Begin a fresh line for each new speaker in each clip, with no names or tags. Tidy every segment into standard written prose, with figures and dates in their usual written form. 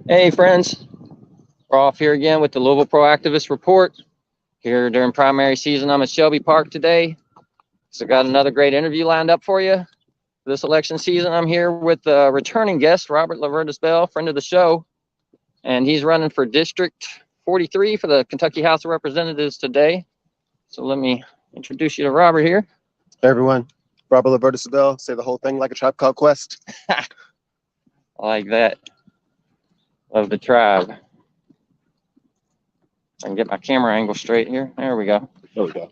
Hey friends, we're off here again with the Louisville ProActivist report. Here during primary season, I'm at Shelby Park today. So got another great interview lined up for you. This election season, I'm here with a returning guest, Robert LeVertis Bell, friend of the show. And he's running for District 43 for the Kentucky House of Representatives today. So let me introduce you to Robert here.
Hey everyone, Robert LeVertis Bell, say the whole thing like a Tribe Called Quest.
I like that. Of the tribe. I can get my camera angle straight here. There we go.
There we go.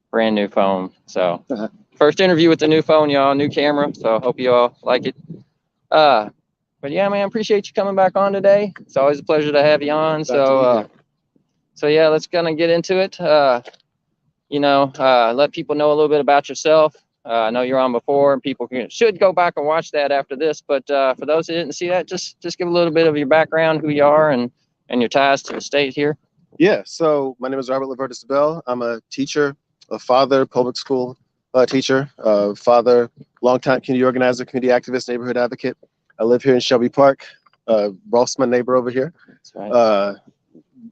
Brand new phone. So first interview with the new phone, y'all, new camera. So hope you all like it. But yeah, man, appreciate you coming back on today. It's always a pleasure to have you on. So yeah, let's gonna get into it. Let people know a little bit about yourself. I know you're on before, and people should go back and watch that after this. But for those who didn't see that, just give a little bit of your background, who you are, and your ties to the state here.
Yeah, so my name is Robert LeVertis Bell. I'm a teacher, a father, public school teacher, father, longtime community organizer, community activist, neighborhood advocate. I live here in Shelby Park. Ross, my neighbor over here.
That's right.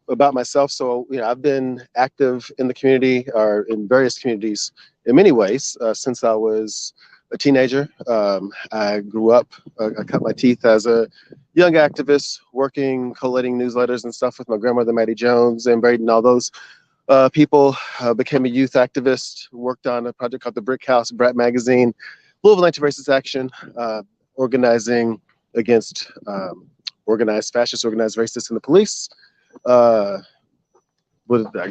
About myself, so I've been active in the community or in various communities in many ways since I was a teenager. I grew up, I cut my teeth as a young activist, working, collating newsletters and stuff with my grandmother, Maddie Jones, and Braden, all those people. Became a youth activist, worked on a project called the Brick House, Brat Magazine, Louisville Anti-Racist Action, organizing against organized fascists, organized racists in the police. I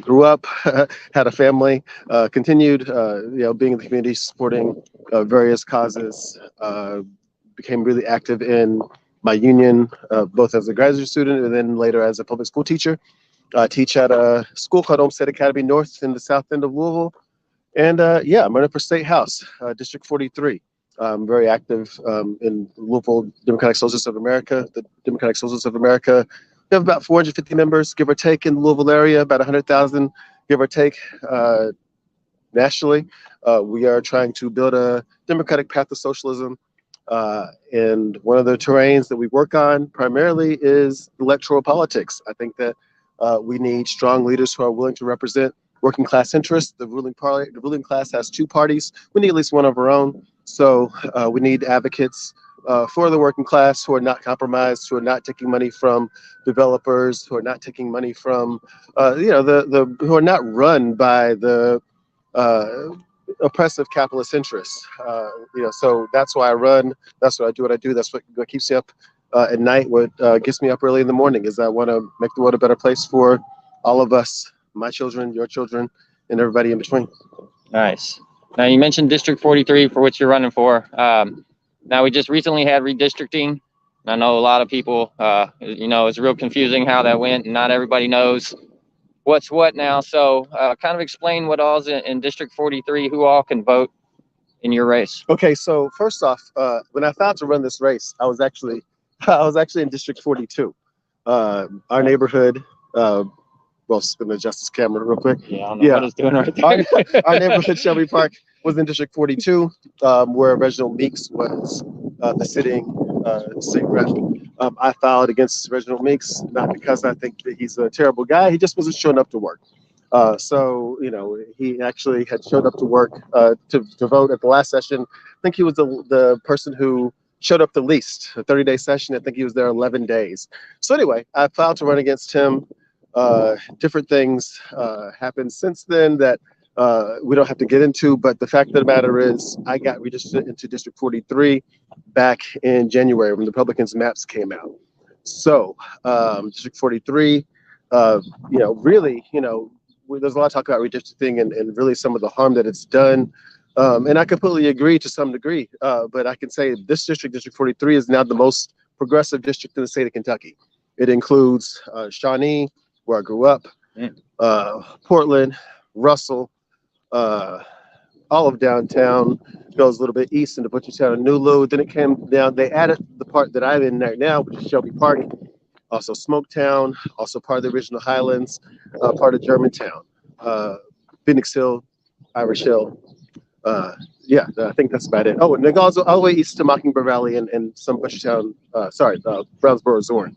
grew up, had a family, continued, being in the community, supporting various causes, became really active in my union, both as a graduate student and then later as a public school teacher. I teach at a school called Olmsted Academy North in the south end of Louisville. And I'm running for State House, District 43. I'm very active in Louisville Democratic Socialists of America, the Democratic Socialists of America. We have about 450 members, give or take, in the Louisville area, about 100,000, give or take, nationally. We are trying to build a democratic path to socialism. And one of the terrains that we work on primarily is electoral politics. I think that we need strong leaders who are willing to represent working class interests. The ruling class has two parties. We need at least one of our own. So we need advocates for the working class who are not compromised, who are not taking money from developers, who are not taking money from, who are not run by the oppressive capitalist interests. So that's why I run. That's why I do what I do. That's what keeps me up at night. What gets me up early in the morning is I want to make the world a better place for all of us, my children, your children, and everybody in between.
Nice. Now you mentioned District 43 for which you're running for. Now we just recently had redistricting. I know a lot of people, it's real confusing how that went, and not everybody knows what's what now. So kind of explain what all's in District 43, who all can vote in your race.
Okay, so first off, when I thought to run this race, I was actually in District 42. Our neighborhood, spin the Justice camera real quick.
Yeah, I don't know what it's doing right there.
Our neighborhood, Shelby Park, was in District 42, where Reginald Meeks was the sitting state rep. I filed against Reginald Meeks, not because I think that he's a terrible guy. He just wasn't showing up to work. He actually had showed up to work to vote at the last session. I think he was the person who showed up the least, a 30-day session. I think he was there 11 days. So anyway, I filed to run against him. Different things happened since then that we don't have to get into, but the fact of the matter is I got redistricted into District 43 back in January when the Republicans' maps came out. So District 43, there's a lot of talk about redistricting and really some of the harm that it's done. And I completely agree to some degree, but I can say this district, District 43, is now the most progressive district in the state of Kentucky. It includes Shawnee, where I grew up, Portland, Russell, all of downtown, goes a little bit east into Butchertown and Nulu. Then it came down, they added the part that I'm in right now, which is Shelby Park, also Smoketown, also part of the original Highlands, part of Germantown, Phoenix Hill, Irish Hill, Yeah, I think that's about it. Oh, and it goes all the way east to Mockingbird Valley and some Bushytown, Brownsboro, Zorn.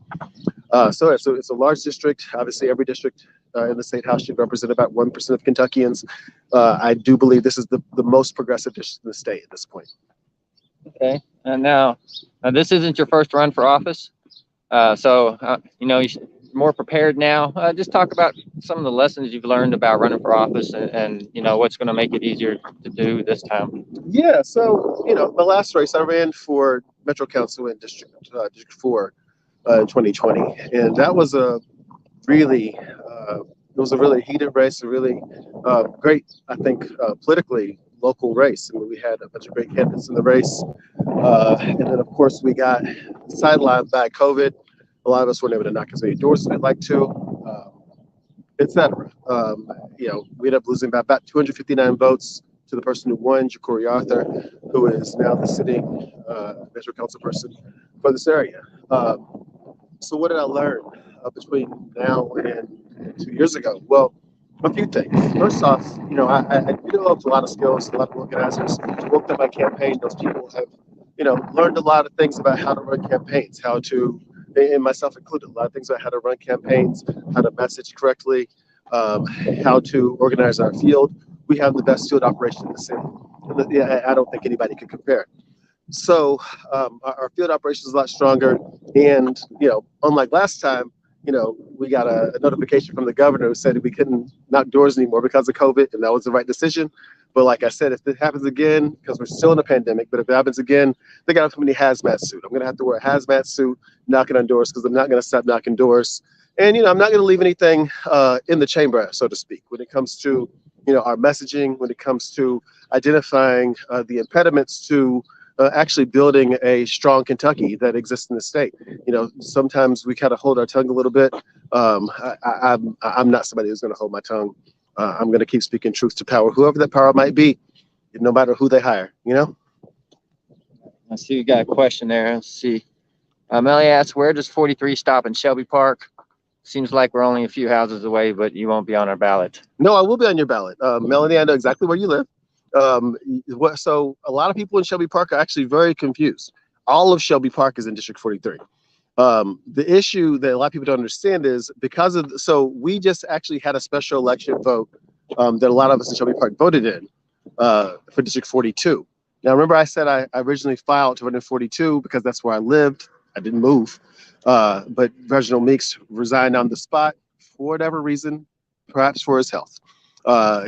So it's a large district. Obviously, every district in the state house should represent about 1% of Kentuckians. I do believe this is the most progressive district in the state at this point.
Okay. And now, this isn't your first run for office. You're more prepared now. Just talk about some of the lessons you've learned about running for office and what's going to make it easier to do this time.
Yeah, so, the last race I ran for Metro Council in District 4 in 2020. And that was a really, heated race, a really great, I think, politically local race. I mean, we had a bunch of great candidates in the race. And then, of course, we got sidelined by COVID. A lot of us weren't able to knock as many doors as we'd like to, etc. We ended up losing by about 259 votes to the person who won, Ja'Cory Arthur, who is now the sitting Metro Council person for this area. So what did I learn between now and 2 years ago? Well, a few things. First off, I developed a lot of skills, a lot of organizers worked on my campaign. Those people have, learned a lot of things about how to run campaigns, how to, and myself included, a lot of things about how to run campaigns, how to message correctly, how to organize our field. We have the best field operation in the city. I don't think anybody can compare. So our field operation is a lot stronger. And, unlike last time, we got a notification from the governor who said we couldn't knock doors anymore because of COVID, and that was the right decision. But like I said, if it happens again, because we're still in a pandemic, but if it happens again, they got to put me in a hazmat suit. I'm going to have to wear a hazmat suit knocking on doors because I'm not going to stop knocking doors. And, I'm not going to leave anything in the chamber, so to speak, when it comes to, our messaging, when it comes to identifying the impediments to actually building a strong Kentucky that exists in the state. Sometimes we kind of hold our tongue a little bit. I'm not somebody who's going to hold my tongue. I'm going to keep speaking truth to power, whoever that power might be, no matter who they hire,
I see you got a question there. Let's see. Melanie asks, where does 43 stop in Shelby Park? Seems like we're only a few houses away, but you won't be on our ballot.
No, I will be on your ballot. Melanie, I know exactly where you live. So a lot of people in Shelby Park are actually very confused. All of Shelby Park is in District 43. The issue that a lot of people don't understand is so we just actually had a special election vote that a lot of us in Shelby Park voted in for District 42. Now, remember I said I originally filed to run in 42 because that's where I lived. I didn't move. But Reginald Meeks resigned on the spot for whatever reason, perhaps for his health.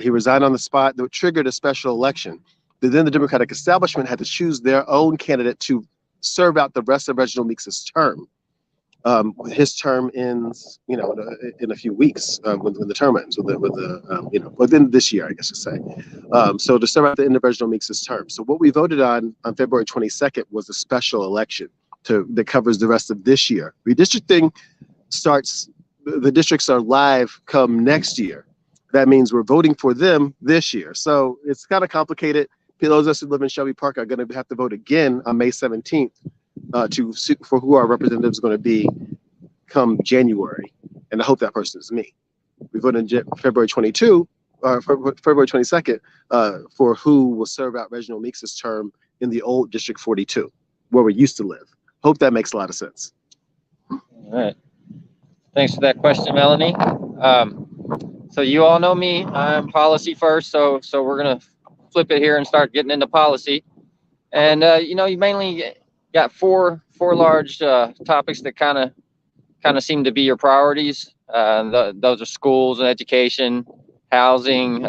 He resigned on the spot that triggered a special election. Then the Democratic establishment had to choose their own candidate to serve out the rest of Reginald Meeks' term. His term ends, in a few weeks when the term ends, within this year, I guess to say. So to serve out the end of Reginald Meeks' term. So what we voted on February 22nd was a special election that covers the rest of this year. Redistricting starts, the districts are live come next year. That means we're voting for them this year. So it's kind of complicated. Those of us who live in Shelby Park are going to have to vote again on May 17th for who our representative is going to be come January. And I hope that person is me. We voted on February 22nd for who will serve out Reginald Meeks' term in the old District 42, where we used to live. Hope that makes a lot of sense.
All right. Thanks for that question, Melanie. So you all know me. I'm policy first, so we're gonna flip it here and start getting into policy. And you mainly got four large topics that kind of seem to be your priorities. Those are schools and education, housing,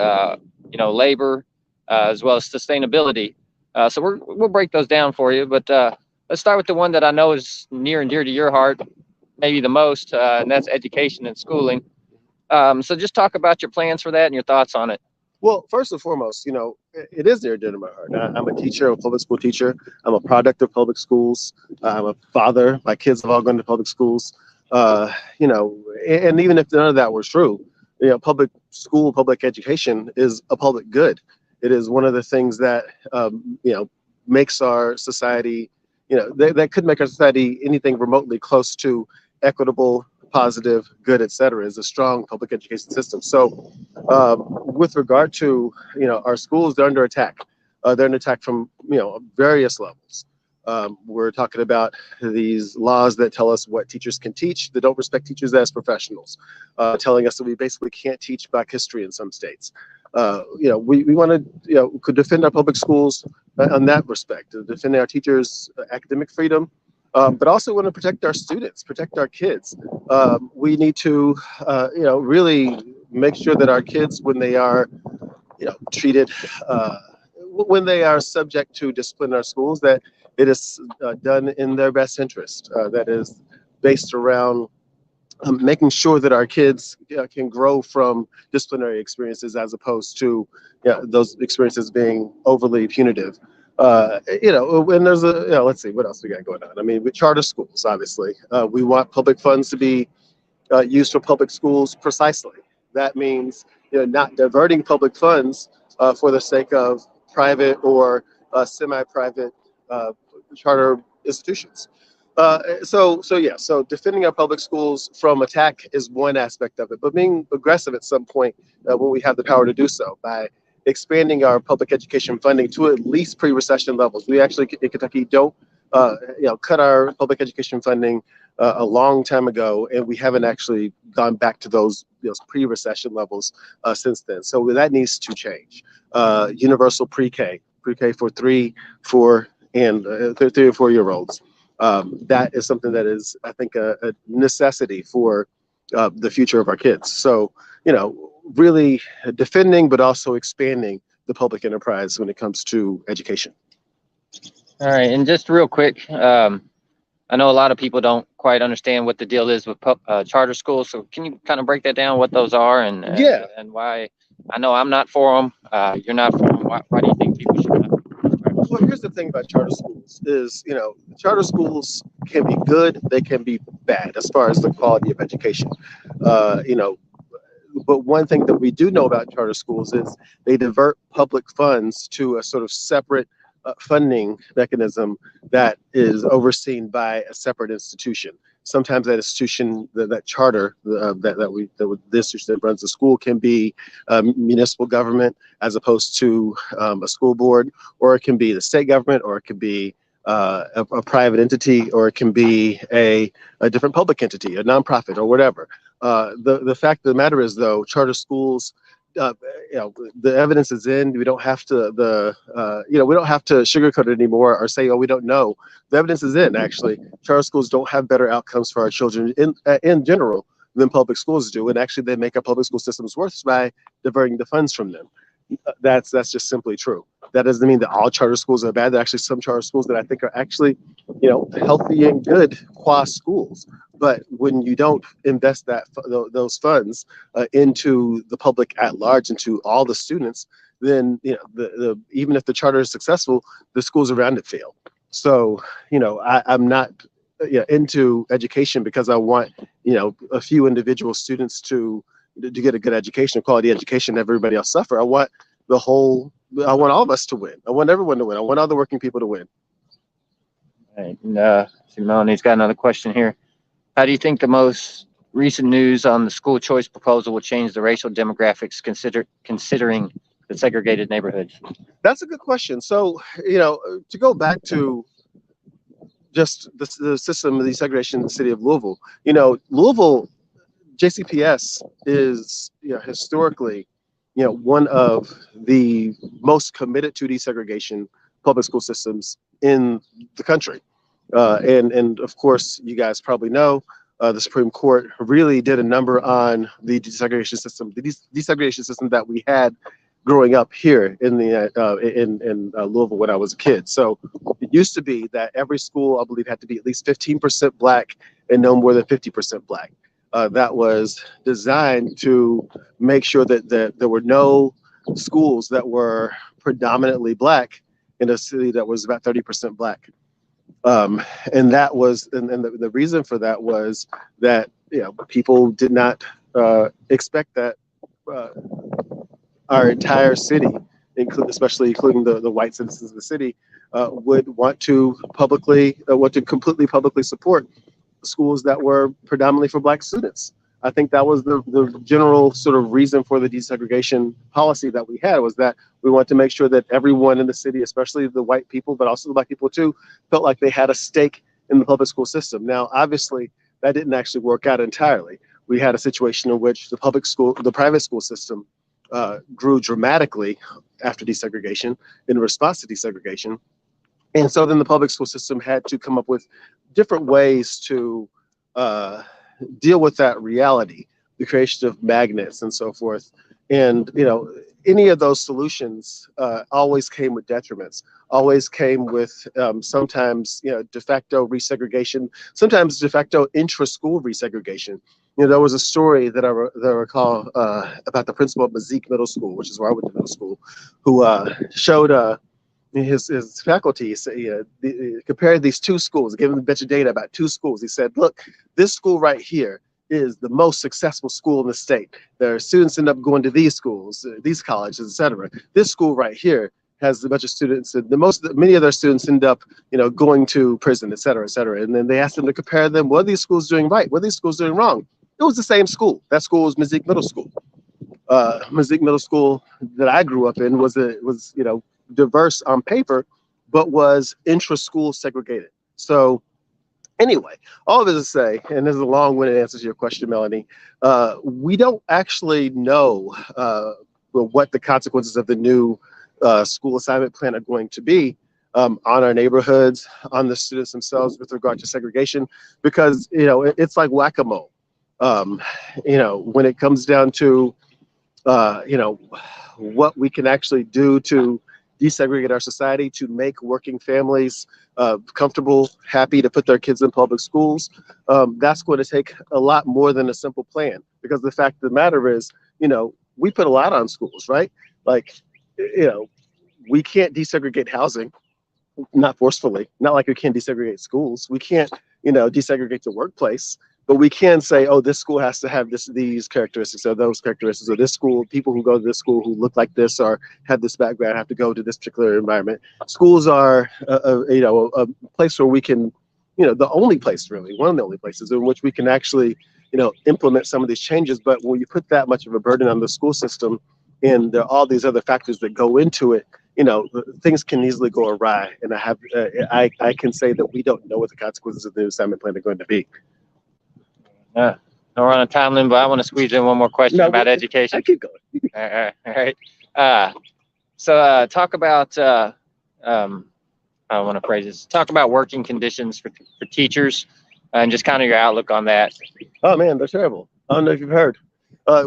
labor, as well as sustainability. So we'll break those down for you. But let's start with the one that I know is near and dear to your heart, maybe the most, and that's education and schooling. So just talk about your plans for that and your thoughts on it.
Well, first and foremost, it is near and dear to my heart. I'm a teacher, a public school teacher. I'm a product of public schools. I'm a father. My kids have all gone to public schools. And even if none of that was true, public school, public education is a public good. It is one of the things that, makes our society, that could make our society anything remotely close to equitable, positive, good, etc., is a strong public education system. So with regard to, our schools, they're under attack. they're an attack from various levels. We're talking about these laws that tell us what teachers can teach, that don't respect teachers as professionals, telling us that we basically can't teach Black history in some states. We want to could defend our public schools on that respect, to defend our teachers' academic freedom, but also want to protect our students, protect our kids. We need to really make sure that our kids, when they are treated, when they are subject to discipline in our schools, that it is done in their best interest, that is based around making sure that our kids can grow from disciplinary experiences as opposed to those experiences being overly punitive. When there's let's see, what else we got going on? I mean, with charter schools, obviously, we want public funds to be used for public schools precisely. That means not diverting public funds for the sake of private or semi-private charter institutions. So defending our public schools from attack is one aspect of it, but being aggressive at some point when we have the power to do so by expanding our public education funding to at least pre-recession levels. We actually in Kentucky don't cut our public education funding a long time ago, and we haven't actually gone back to those pre-recession levels since then. So that needs to change. Universal pre-K for 3, 4, and 3 or 4 year olds. That is something that is, I think, a necessity for the future of our kids. So, really defending, but also expanding the public enterprise when it comes to education.
All right, and just real quick, I know a lot of people don't quite understand what the deal is with charter schools. So can you kind of break that down, what those are and why? I know I'm not for them. You're not for them. Why do you think people should not?
Well, here's the thing about charter schools is, charter schools can be good, they can be bad as far as the quality of education. But one thing that we do know about charter schools is they divert public funds to a sort of separate funding mechanism that is overseen by a separate institution. Sometimes that institution, that charter, the institution that runs the school can be municipal government as opposed to a school board, or it can be the state government, or it can be a private entity, or it can be a different public entity, a nonprofit, or whatever. The fact of the matter is, though, charter schools, the evidence is in. We don't have to we don't have to sugarcoat it anymore or say, oh, we don't know. The evidence is in. Actually, charter schools don't have better outcomes for our children in general than public schools do, and actually they make our public school systems worse by diverting the funds from them. That's just simply true. That doesn't mean that all charter schools are bad. There are actually some charter schools that I think are actually, healthy and good qua schools. But when you don't invest those funds into the public at large, into all the students, then even if the charter is successful, the schools around it fail. So I'm not into education because I want a few individual students to get a good education, a quality education. Everybody else suffer. I want all of us to win. I want everyone to win. I want all the working people to win.
Right. And Melanie's got another question here. How do you think the most recent news on the school choice proposal will change the racial demographics considering the segregated neighborhoods?
That's a good question. So, to go back to just the system of desegregation in the city of Louisville, Louisville JCPS is historically one of the most committed to desegregation public school systems in the country. And of course, you guys probably know the Supreme Court really did a number on the desegregation system that we had growing up here in Louisville when I was a kid. So it used to be that every school, I believe, had to be at least 15% Black and no more than 50% Black. That was designed to make sure that there were no schools that were predominantly Black in a city that was about 30% Black. And that was, and the reason for that was that people did not expect that our entire city, especially including the white citizens of the city, would want to completely publicly support schools that were predominantly for Black students. I think that was the general sort of reason for the desegregation policy that we had, was that we wanted to make sure that everyone in the city, especially the white people, but also the black people too, felt like they had a stake in the public school system. Now, obviously, that didn't actually work out entirely. We had a situation in which the private school system grew dramatically after desegregation in response to desegregation. And so then the public school system had to come up with different ways to deal with that reality, the creation of magnets and so forth. And, any of those solutions always came with detriments, always came with sometimes, de facto resegregation, sometimes de facto intra-school resegregation. There was a story that I recall about the principal of Mazik Middle School, which is where I went to middle school, who showed his faculty compared these two schools, gave them a bunch of data about two schools. He said, look, this school right here is the most successful school in the state. Their students end up going to these schools, these colleges, etc. This school right here has a bunch of students, and many of their students end up, going to prison, etc., etc. And then they asked them to compare them. What are these schools doing right? What are these schools doing wrong? It was the same school. That school was Mazik Middle School. Mazik Middle School that I grew up in was diverse on paper, but was intra-school segregated. So anyway, all of this to say, and this is a long-winded answer to your question, Melanie, we don't actually know what the consequences of the new school assignment plan are going to be on our neighborhoods, on the students themselves with regard to segregation, because it's like whack-a-mole. When it comes down to what we can actually do to desegregate our society, to make working families comfortable, happy to put their kids in public schools, that's going to take a lot more than a simple plan. Because the fact of the matter is, we put a lot on schools, right? Like, we can't desegregate housing, not forcefully, not like we can desegregate schools. We can't, desegregate the workplace. But we can say, oh, this school has to have these characteristics or those characteristics, or this school, people who go to this school who look like this or have this background have to go to this particular environment. Schools are, a place where we can, the only place really, one of the only places in which we can actually, implement some of these changes. But when you put that much of a burden on the school system, and there are all these other factors that go into it, things can easily go awry. And I can say that we don't know what the consequences of the new assignment plan are going to be.
No, we're on a time limit, but I want to squeeze in one more question about education.
I keep going.
All right. So talk about, I want to phrase this, talk about working conditions for teachers and just kind of your outlook on that.
Oh man, they're terrible. I don't know if you've heard.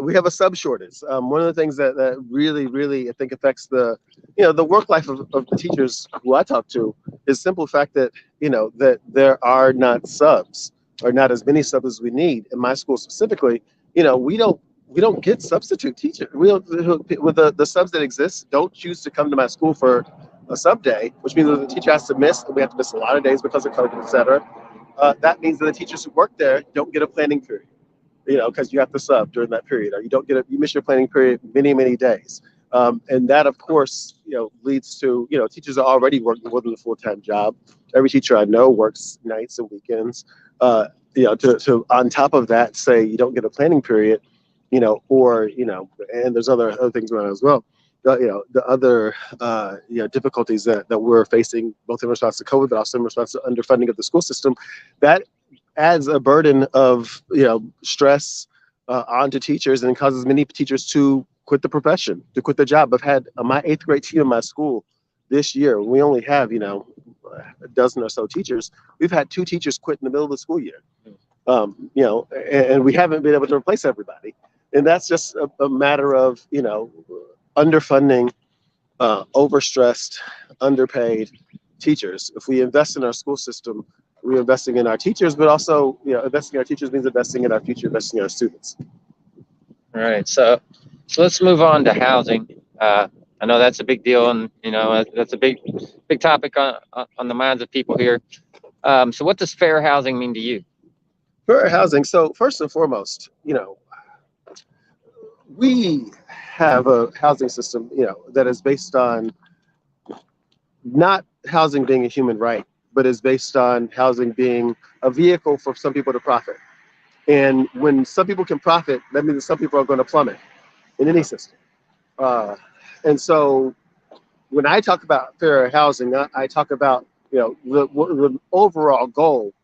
We have a sub shortage. One of the things that really, really, I think affects the work life of the teachers who I talk to is the simple fact that, that there are not subs, or not as many subs as we need. In my school specifically, we don't get substitute teachers. We don't, with the subs that exist, don't choose to come to my school for a sub day, which means that the teacher has to miss, and we have to miss a lot of days because of COVID, etc. That means that the teachers who work there don't get a planning period, because you have to sub during that period, or you miss your planning period many, many days. And that, of course, leads to, teachers are already working more than a full-time job. Every teacher I know works nights and weekends. To on top of that, say you don't get a planning period, and there's other things going on as well. The other difficulties that we're facing, both in response to COVID, but also in response to underfunding of the school system, that adds a burden of stress onto teachers, and causes many teachers to quit the profession, to quit their job. I've had my 8th grade team in my school this year. We only have a dozen or so teachers. We've had 2 teachers quit in the middle of the school year. And we haven't been able to replace everybody. And that's just a matter of underfunding, overstressed, underpaid teachers. If we invest in our school system, we're investing in our teachers, but also, investing in our teachers means investing in our future, investing in our students.
All right, so let's move on to housing. I know that's a big deal, and that's a big topic on the minds of people here. So what does fair housing mean to you?
Fair housing. So first and foremost, we have a housing system, that is based on not housing being a human right, but is based on housing being a vehicle for some people to profit. And when some people can profit, that means that some people are going to plummet in any system. And so when I talk about fair housing, I talk about, the overall goal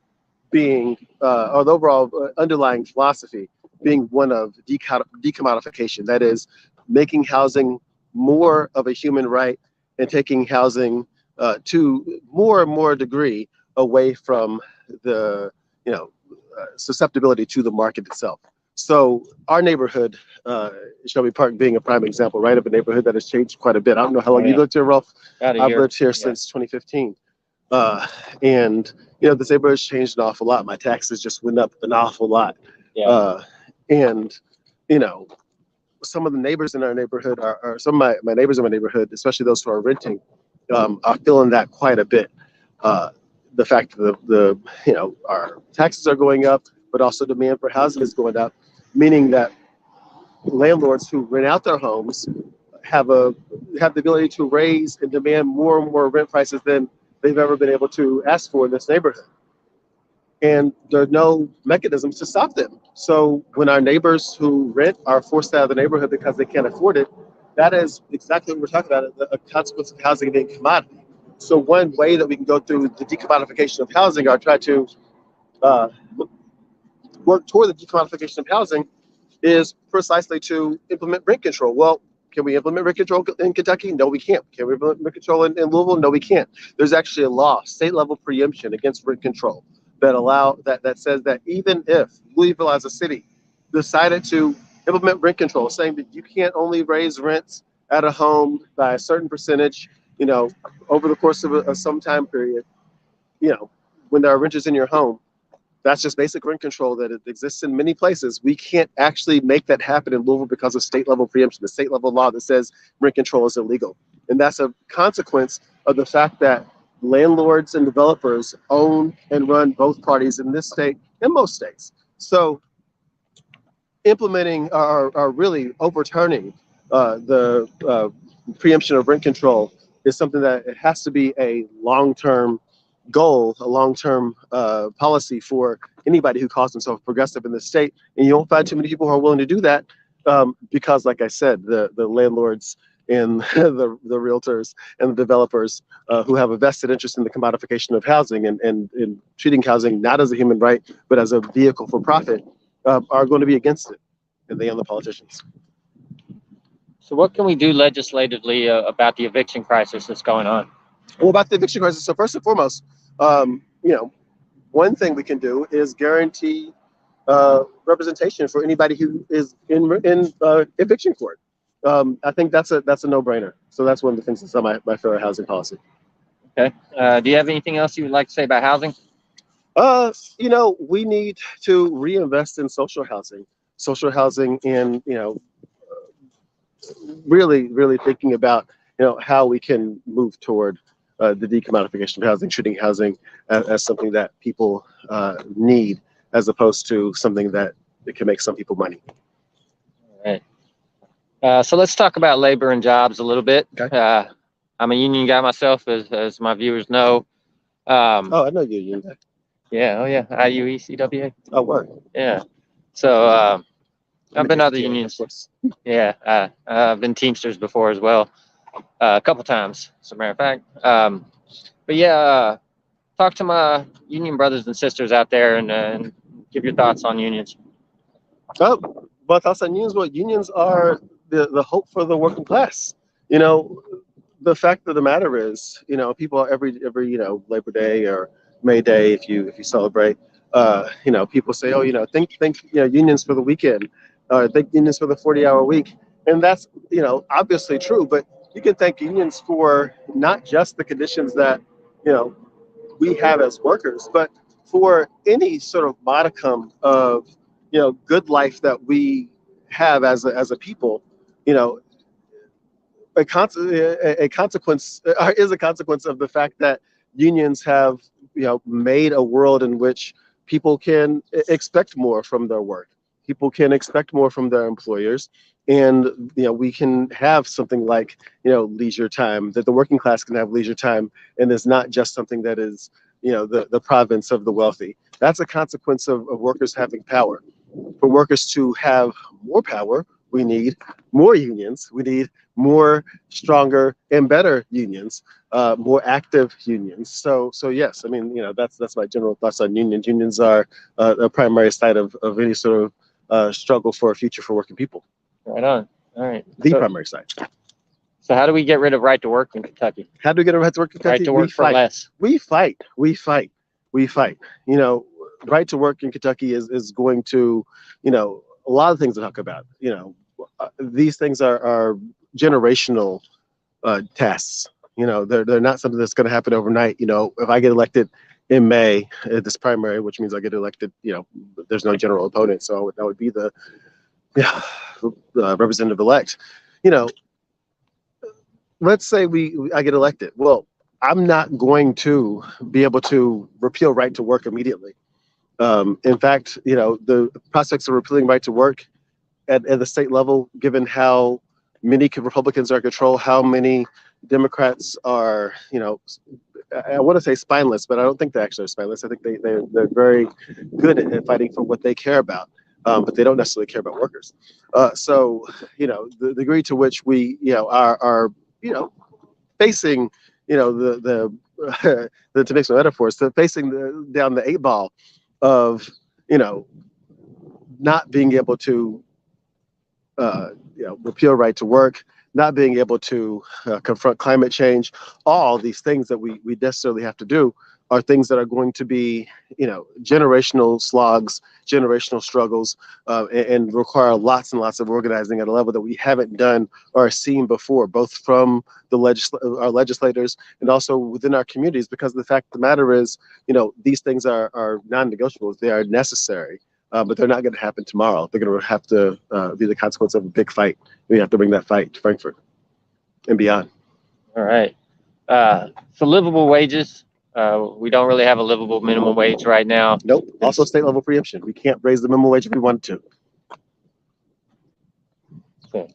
being, or the overall underlying philosophy being one of decommodification. That is, making housing more of a human right and taking housing to more and more degree away from the, susceptibility to the market itself. So our neighborhood, Shelby Park being a prime example, right, of a neighborhood that has changed quite a bit. I don't know how long you lived here, Rolf. I've lived here since 2015. And this neighborhood has changed an awful lot. My taxes just went up an awful lot. And some of the neighbors in our neighborhood are some of my neighbors in my neighborhood, especially those who are renting, are feeling that quite a bit. The fact that our taxes are going up, but also demand for housing is going up, meaning that landlords who rent out their homes have the ability to raise and demand more and more rent prices than they've ever been able to ask for in this neighborhood. And there are no mechanisms to stop them. So when our neighbors who rent are forced out of the neighborhood because they can't afford it, that is exactly what we're talking about, a consequence of housing being commodity. So one way that we can go through the decommodification of housing, or try to work toward the decommodification of housing, is precisely to implement rent control. Well, can we implement rent control in Kentucky? No, we can't. Can we implement rent control in Louisville? No, we can't. There's actually a law, state level preemption against rent control that says that even if Louisville as a city decided to implement rent control, saying that you can't only raise rents at a home by a certain percentage, over the course of some time period, when there are renters in your home, that's just basic rent control that it exists in many places. We can't actually make that happen in Louisville because of state level preemption, the state level law that says rent control is illegal. And that's a consequence of the fact that landlords and developers own and run both parties in this state and most states. So implementing or really overturning the preemption of rent control is something that it has to be a long-term goal, a long-term policy for anybody who calls themselves progressive in the state. And you won't find too many people who are willing to do that because, like I said, the landlords and the realtors and the developers who have a vested interest in the commodification of housing and in treating housing not as a human right, but as a vehicle for profit, are going to be against it, and they own the politicians.
So what can we do legislatively about the eviction crisis that's going on?
Well, about the eviction crisis, so first and foremost, one thing we can do is guarantee representation for anybody who is in eviction court. I think that's a no-brainer. So that's one of the things that's on my fair housing policy.
Okay. Do you have anything else you would like to say about housing?
We need to reinvest in social housing, and really thinking about how we can move toward the decommodification of housing, treating housing as something that people need, as opposed to something that it can make some people money.
All right. So let's talk about labor and jobs a little bit.
Okay.
I'm a union guy myself, as my viewers know.
I know you're a union guy.
Yeah. Oh, yeah. IUECWA.
Oh, what?
Yeah. So I've been other unions. Yeah. I've been Teamsters before as well, a couple times, as a matter of fact. But yeah, talk to my union brothers and sisters out there and give your thoughts on unions.
Oh, my thoughts on unions. Well, unions are the hope for the working class. The fact of the matter is, people every Labor Day or May Day, if you celebrate, people say, oh, think unions for the weekend, think unions for the 40-hour week, and that's obviously true. But you can thank unions for not just the conditions that we have as workers, but for any sort of modicum of good life that we have as a people. A consequence is a consequence of the fact that unions have made a world in which people can expect more from their work. People can expect more from their employers, and we can have something like leisure time, that the working class can have leisure time, and it's not just something that is the province of the wealthy. That's a consequence of workers having power. For workers to have more power, we need more unions. We need more, stronger, and better unions, more active unions. So yes, I mean, that's my general thoughts on unions. Unions are a primary side of any sort of struggle for a future for working people.
Right on. All right.
The primary side.
So how do we get rid of right to work in Kentucky?
How do we get a right to work in Kentucky?
Right to work for less.
We fight. Right to work in Kentucky is going to, a lot of things to talk about. These things are generational tasks. They're not something that's going to happen overnight. If I get elected in May at this primary, which means I get elected, there's no general opponent, so that would be the representative elect. Let's say I get elected. Well, I'm not going to be able to repeal right to work immediately. In fact, the prospects of repealing right to work at the state level, given how many Republicans are in control, how many Democrats are, I want to say spineless, but I don't think they actually are spineless. I think they're very good at fighting for what they care about, but they don't necessarily care about workers. So, the degree to which we, are facing, the to make some metaphors, facing down the 8 ball of, not being able to, repeal right to work, not being able to confront climate change. All these things that we necessarily have to do are things that are going to be, generational slogs, generational struggles, and require lots and lots of organizing at a level that we haven't done or seen before, both from our legislators and also within our communities. Because the fact of the matter is, these things are non-negotiables. They are necessary. But they're not going to happen tomorrow. They're going to have to be the consequence of a big fight. We have to bring that fight to Frankfurt and beyond.
All right. So livable wages. We don't really have a livable minimum wage right now.
Nope. Also state level preemption. We can't raise the minimum wage if we wanted to.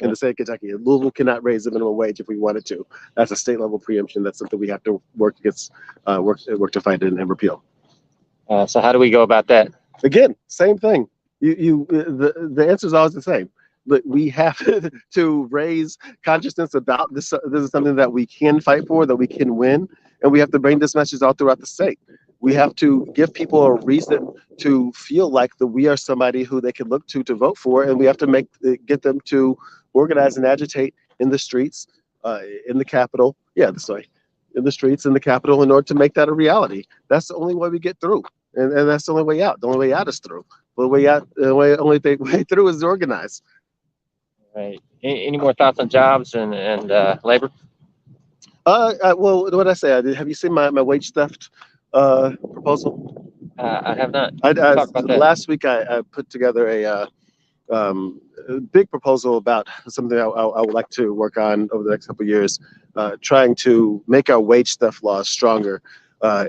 In the state of Kentucky, Louisville cannot raise the minimum wage if we wanted to. That's a state level preemption. That's something we have to work against, work to fight and repeal.
So how do we go about that?
Again, same thing. The answer is always the same. But we have to raise consciousness about this. This is something that we can fight for, that we can win, and we have to bring this message all throughout the state. We have to give people a reason to feel like that we are somebody who they can look to vote for, and we have to get them to organize and agitate in the streets, in the Capitol. Yeah, this way, in the streets, in the Capitol, in order to make that a reality. That's the only way we get through. And that's the only way out. The only way out is through. The only way through is organized.
Right. Any more thoughts on jobs and labor?
Well, what did I say? Have you seen my wage theft proposal?
I have not.
Talk about that. Last week I put together a big proposal about something I would like to work on over the next couple of years, trying to make our wage theft laws stronger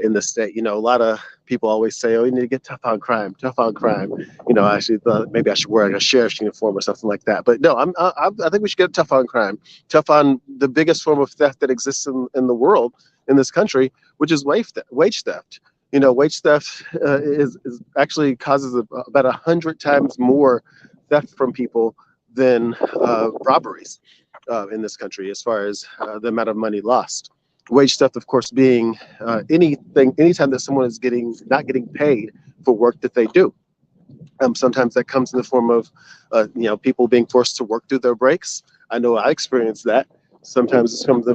in the state. A lot of people always say, "Oh, you need to get tough on crime, tough on crime." I actually thought maybe I should wear like a sheriff's uniform or something like that. But no, I think we should get tough on crime, tough on the biggest form of theft that exists in the world, in this country, which is wage theft. Wage theft is actually causes about 100 times more theft from people than robberies in this country, as far as the amount of money lost. Wage theft, of course, being anytime that someone is not getting paid for work that they do. Sometimes that comes in the form of, people being forced to work through their breaks. I know I experienced that. Sometimes it comes in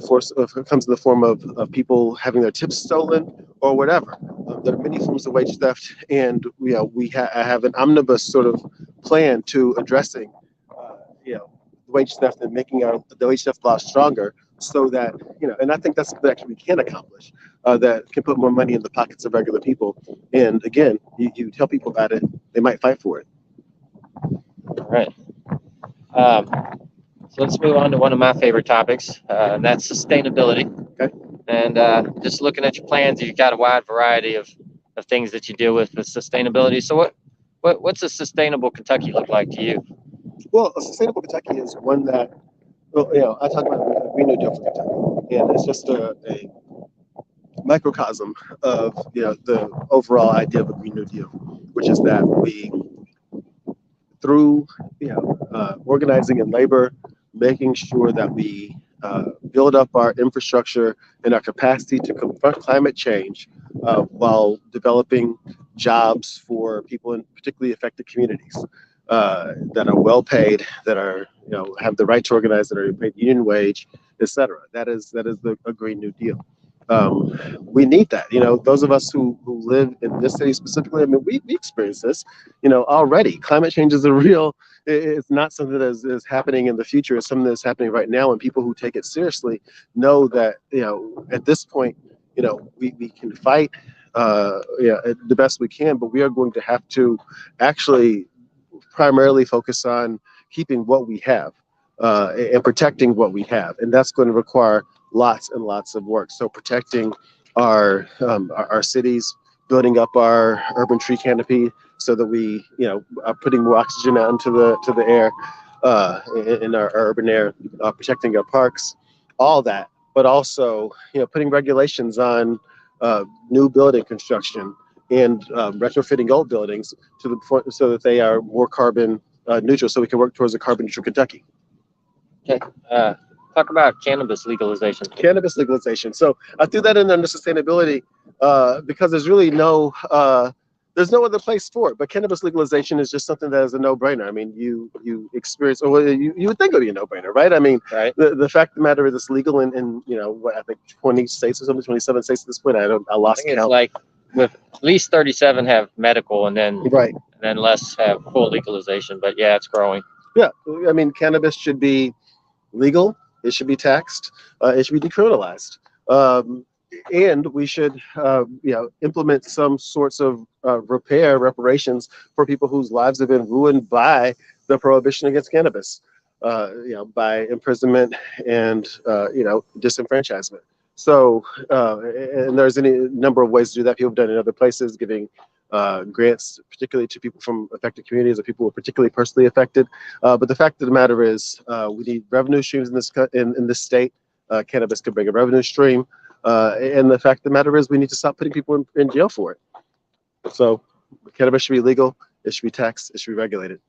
the form of people having their tips stolen or whatever. There are many forms of wage theft, and I have an omnibus sort of plan to addressing, wage theft and making the wage theft law stronger, so that and I think that's something actually we can accomplish, that can put more money in the pockets of regular people. And again, you tell people about it, they might fight for it.
All right. So let's move on to one of my favorite topics, and that's sustainability.
Okay.
And just looking at your plans, you've got a wide variety of things that you deal with sustainability. So what's a sustainable Kentucky look like to you?
Well, a sustainable Kentucky is one that, I talk about the Green New Deal for Kentucky, and it's just a microcosm of the overall idea of a Green New Deal, which is that we, through organizing in labor, making sure that we build up our infrastructure and our capacity to confront climate change while developing jobs for people in particularly affected communities that are well paid, that are have the right to organize, that are paid union wage, etc. That is a Green New Deal. We need that. Those of us who live in this city specifically, I mean, we experience this, already. Climate change is a real, it's not something that is happening in the future. It's something that's happening right now. And people who take it seriously know that, at this point, we can fight the best we can, but we are going to have to actually primarily focus on keeping what we have and protecting what we have. And that's going to require lots and lots of work. So protecting our cities, building up our urban tree canopy so that we are putting more oxygen out into the air in our urban air, protecting our parks, all that, but also putting regulations on new building construction and retrofitting old buildings to the point so that they are more carbon neutral, so we can work towards a carbon neutral Kentucky.
Okay. Talk about cannabis legalization.
Cannabis legalization. So I threw that in under sustainability because there's really there's no other place for it. But cannabis legalization is just something that is a no-brainer. I mean, you experience, or you would think it would be a no-brainer, right? I mean,
right.
The fact of the matter is it's legal in what, I think 20 states or something, 27 states at this point. I lost count.
It's like with at least 37 have medical, and then
right,
and then less have full legalization. But yeah, it's growing.
Yeah, I mean, cannabis should be legal. It should be taxed. It should be decriminalized. And we should, implement some sorts of reparations for people whose lives have been ruined by the prohibition against cannabis, by imprisonment and, disenfranchisement. So, and there's any number of ways to do that. People have done it in other places, giving grants, particularly to people from affected communities or people who are particularly personally affected. But the fact of the matter is, we need revenue streams in this state. Cannabis could bring a revenue stream. And the fact of the matter is, we need to stop putting people in jail for it. So cannabis should be legal. It should be taxed. It should be regulated.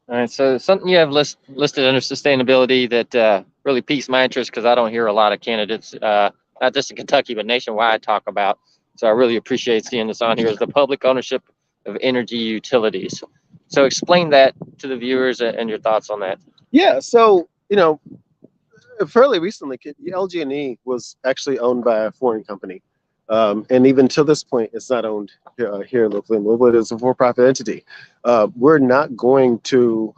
All right. So something you have listed under sustainability that really piques my interest, because I don't hear a lot of candidates, not just in Kentucky, but nationwide, talk about. So I really appreciate seeing this on here, is the public ownership of energy utilities. So explain that to the viewers and your thoughts on that.
Yeah. So, fairly recently, LG&E was actually owned by a foreign company. And even to this point, it's not owned here locally in Louisville. It is a for-profit entity. We're not going to,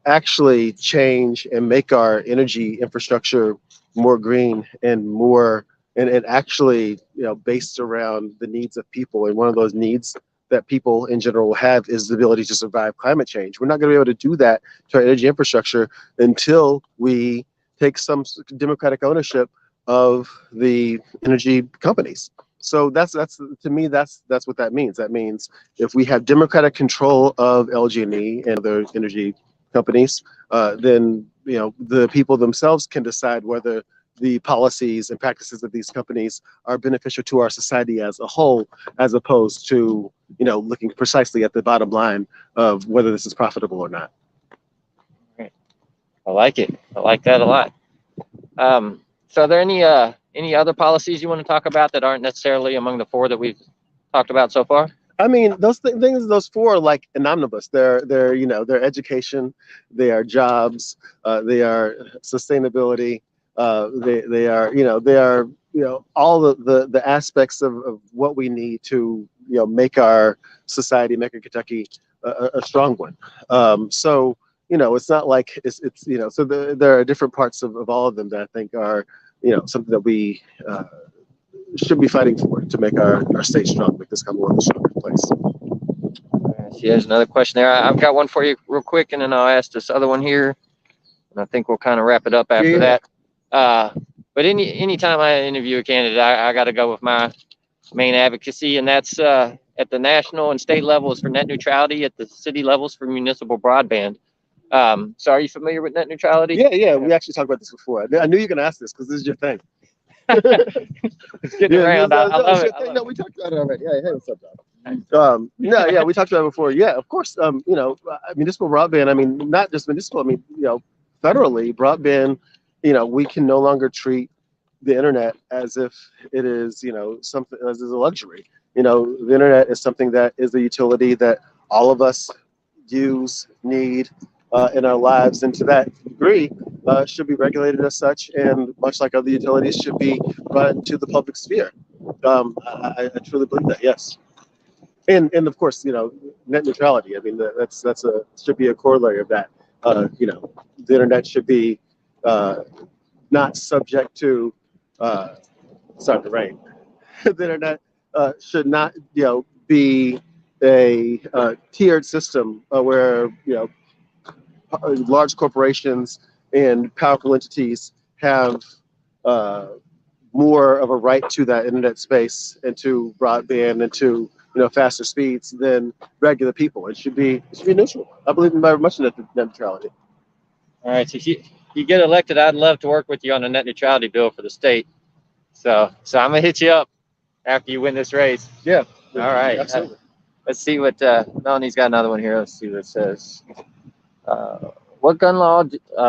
actually change and make our energy infrastructure more green and more, and actually, based around the needs of people. And one of those needs that people in general will have is the ability to survive climate change. We're not going to be able to do that to our energy infrastructure until we take some democratic ownership of the energy companies. So that's to me, that's what that means. That means if we have democratic control of LG&E and other energy companies, then the people themselves can decide whether the policies and practices of these companies are beneficial to our society as a whole, as opposed to looking precisely at the bottom line of whether this is profitable or not.
Right. I like it. I like that a lot. So are there any other policies you want to talk about that aren't necessarily among the four that we've talked about so far?
I mean, those things, those four are like an omnibus. They're they're education, they are jobs, they are sustainability, they are all the aspects of what we need to make our society, make our Kentucky a strong one. So it's not like it's so there are different parts of all of them that I think are something that we should be fighting for to make our state strong, make this Commonwealth a stronger place.
See, there's another question there. I've got one for you real quick, and then I'll ask this other one here, and I think we'll kind of wrap it up after that. But anytime I interview a candidate, I got to go with my main advocacy, and that's at the national and state levels for net neutrality, at the city levels for municipal broadband. So are you familiar with net neutrality?
Yeah. We actually talked about this before. I knew you were going to ask this because this is your thing.
It's getting around. I love it.
No, we talked about it already. Hey, what's up, Doc? Yeah, we talked about it before. Yeah, of course. Municipal broadband. I mean, not just municipal. I mean, federally broadband. We can no longer treat the internet as if it is, something as is a luxury. The internet is something that is a utility that all of us use, need in our lives, and to that degree, should be regulated as such, and much like other utilities, should be brought into the public sphere. I truly believe that. Yes, and of course, net neutrality. I mean, that's should be a corollary of that. The internet should be not subject to. Sorry, the rain. The internet should not, be a tiered system where large corporations and powerful entities have more of a right to that internet space and to broadband and to faster speeds than regular people. It should be neutral. I believe in very much in net neutrality.
All right. So if you get elected, I'd love to work with you on a net neutrality bill for the state. So I'm gonna hit you up after you win this race.
Yeah.
All right.
Absolutely.
Let's see what Melanie's got another one here. Let's see what it says. What gun law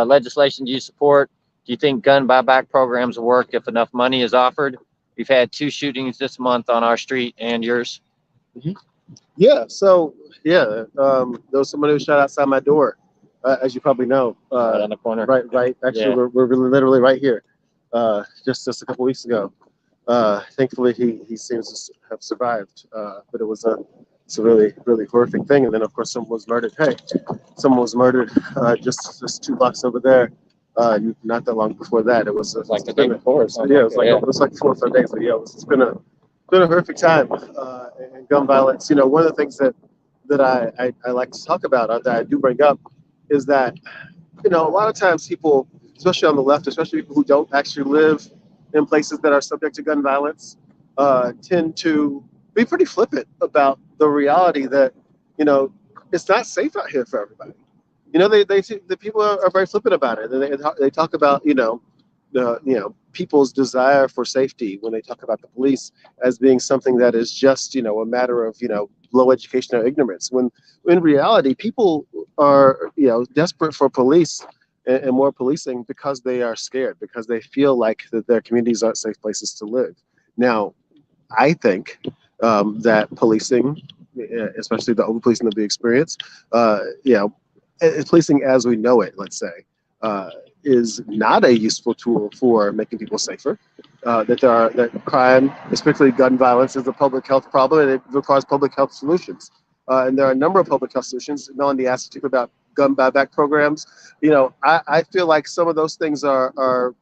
legislation do you support? Do you think gun buyback programs will work if enough money is offered? We've had 2 shootings this month on our street and yours.
Yeah. So there was somebody who shot outside my door, as you probably know.
Right on the corner.
Right. Actually,
Yeah.
we're literally right here. Just a couple weeks ago. Thankfully, he seems to have survived. But it's a really, really horrific thing. And then, of course, someone was murdered. Someone was murdered just 2 blocks over there. Not that long before that. It was
like the day before.
Yeah, it was like 4 or 5 days. But yeah, it's been a horrific time. And gun violence. One of the things that I like to talk about, that I do bring up, is that a lot of times people, especially on the left, especially people who don't actually live in places that are subject to gun violence, tend to be pretty flippant about the reality that it's not safe out here for everybody. The people are very flippant about it. They talk about people's desire for safety when they talk about the police as being something that is just a matter of low education or ignorance. When in reality, people are desperate for police and more policing because they are scared, because they feel like that their communities aren't safe places to live. Now, I think that policing, especially the over policing of the experience, policing as we know it, let's say, is not a useful tool for making people safer. That crime, especially gun violence, is a public health problem, and it requires public health solutions. And there are a number of public health solutions. Melanie asked you about gun buyback programs. I feel like some of those things are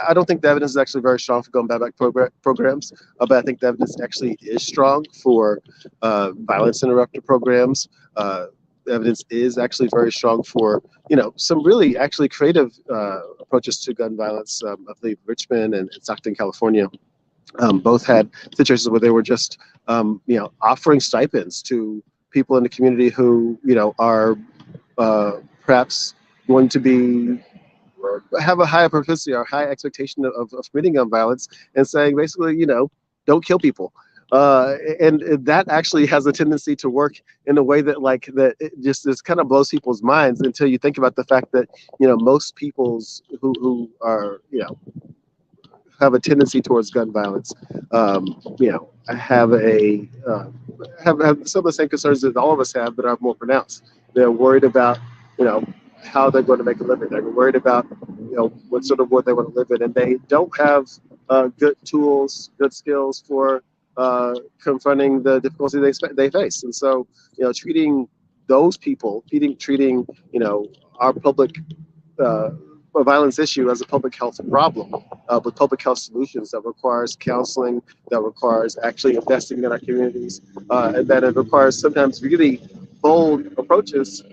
I don't think the evidence is actually very strong for gun buyback programs, but I think the evidence actually is strong for violence interrupter programs. The evidence is actually very strong for some really actually creative approaches to gun violence. I believe Richmond and Stockton, California, both had situations where they were just offering stipends to people in the community who are perhaps going to be have a higher propensity or high expectation of committing gun violence, and saying basically don't kill people. And that actually has a tendency to work in a way that it just kind of blows people's minds until you think about the fact that most people's who are have a tendency towards gun violence have some of the same concerns that all of us have, but are more pronounced. They're worried about how they're going to make a living. They're worried about what sort of world they want to live in, and they don't have good tools, good skills for confronting the difficulty they face. And so treating those people, treating our public violence issue as a public health problem with public health solutions that requires counseling, that requires actually investing in our communities, and that it requires sometimes really bold approaches,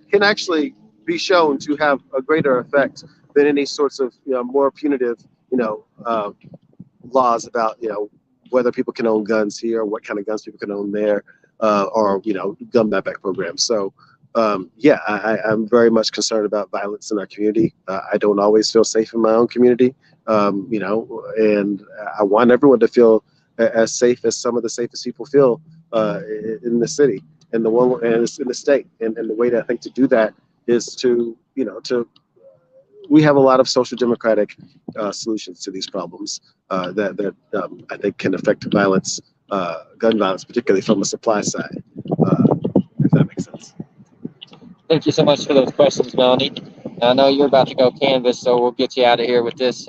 can actually be shown to have a greater effect than any sorts of more punitive laws about whether people can own guns here, what kind of guns people can own there. or gun buyback programs. So yeah, I'm very much concerned about violence in our community. I don't always feel safe in my own community, and I want everyone to feel as safe as some of the safest people feel in the city and in the state. And the way that I think to do that is to we have a lot of social democratic solutions to these problems that I think can affect violence, gun violence, particularly from the supply side, if that makes sense.
Thank you so much for those questions, Melanie. I know you're about to go canvas, so we'll get you out of here with this.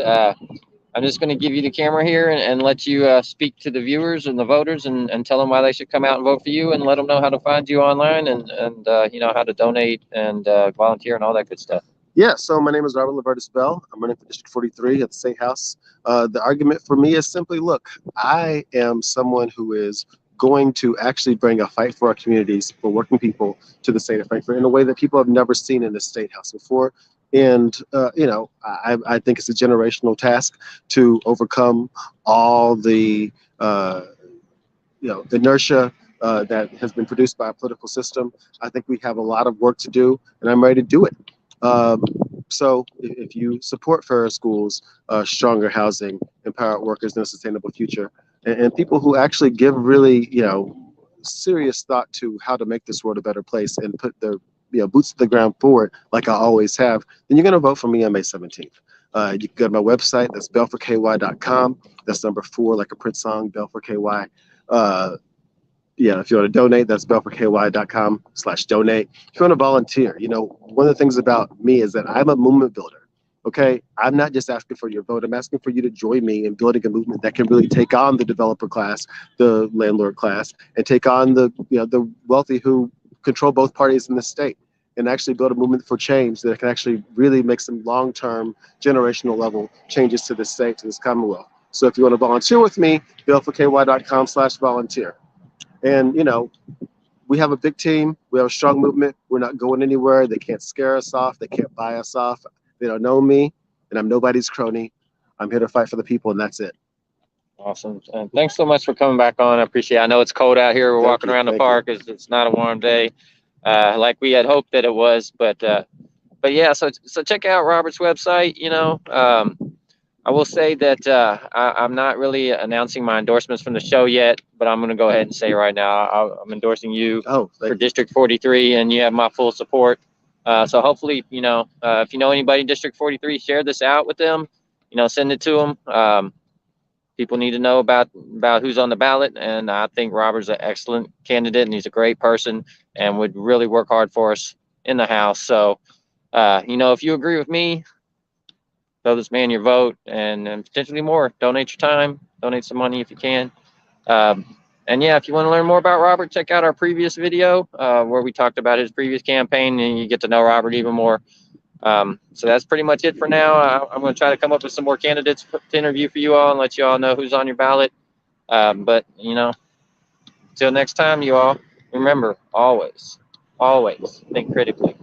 I'm just going to give you the camera here and let you speak to the viewers and the voters and tell them why they should come out and vote for you, and let them know how to find you online and how to donate and volunteer and all that good stuff.
Yeah, so my name is Robert LeVertis Bell. I'm running for District 43 at the State House. The argument for me is simply, look, I am someone who is going to actually bring a fight for our communities, for working people, to the state of Frankfurt in a way that people have never seen in the State House before. And, I think it's a generational task to overcome all the, inertia that has been produced by our political system. I think we have a lot of work to do, and I'm ready to do it. So if you support fairer schools, stronger housing, empowered workers in a sustainable future, and people who actually give really, serious thought to how to make this world a better place and put their boots to the ground forward, like I always have, then you're going to vote for me on May 17th. You can go to my website, that's belforky.com. That's number 4, like a Prince song, Bell4KY. If you want to donate, that's belforky.com/donate. If you want to volunteer, one of the things about me is that I'm a movement builder. Okay, I'm not just asking for your vote. I'm asking for you to join me in building a movement that can really take on the developer class, the landlord class, and take on the wealthy who control both parties in the state, and actually build a movement for change that can actually really make some long-term, generational level changes to this state, to this Commonwealth. So if you want to volunteer with me, belforky.com/volunteer. And we have a big team. We have a strong movement. We're not going anywhere. They can't scare us off. They can't buy us off. They don't know me, and I'm nobody's crony. I'm here to fight for the people, and that's it.
Awesome. And thanks so much for coming back on. I appreciate it. I know it's cold out here. We're walking around the park. It's not a warm day like we had hoped that it was. But yeah, so check out Robert's website. I will say that I'm not really announcing my endorsements from the show yet, but I'm going to go ahead and say right now I'm endorsing you for District 43, and you have my full support. So hopefully, if you know anybody in District 43, share this out with them. Send it to them. People need to know about who's on the ballot, and I think Robert's an excellent candidate, and he's a great person, and would really work hard for us in the House. So, if you agree with me, throw this man your vote, and potentially more. Donate your time, donate some money if you can. And yeah, if you want to learn more about Robert, check out our previous video where we talked about his previous campaign, and you get to know Robert even more. So that's pretty much it for now. I'm going to try to come up with some more candidates to interview for you all and let you all know who's on your ballot. But till next time, you all, remember, always think critically.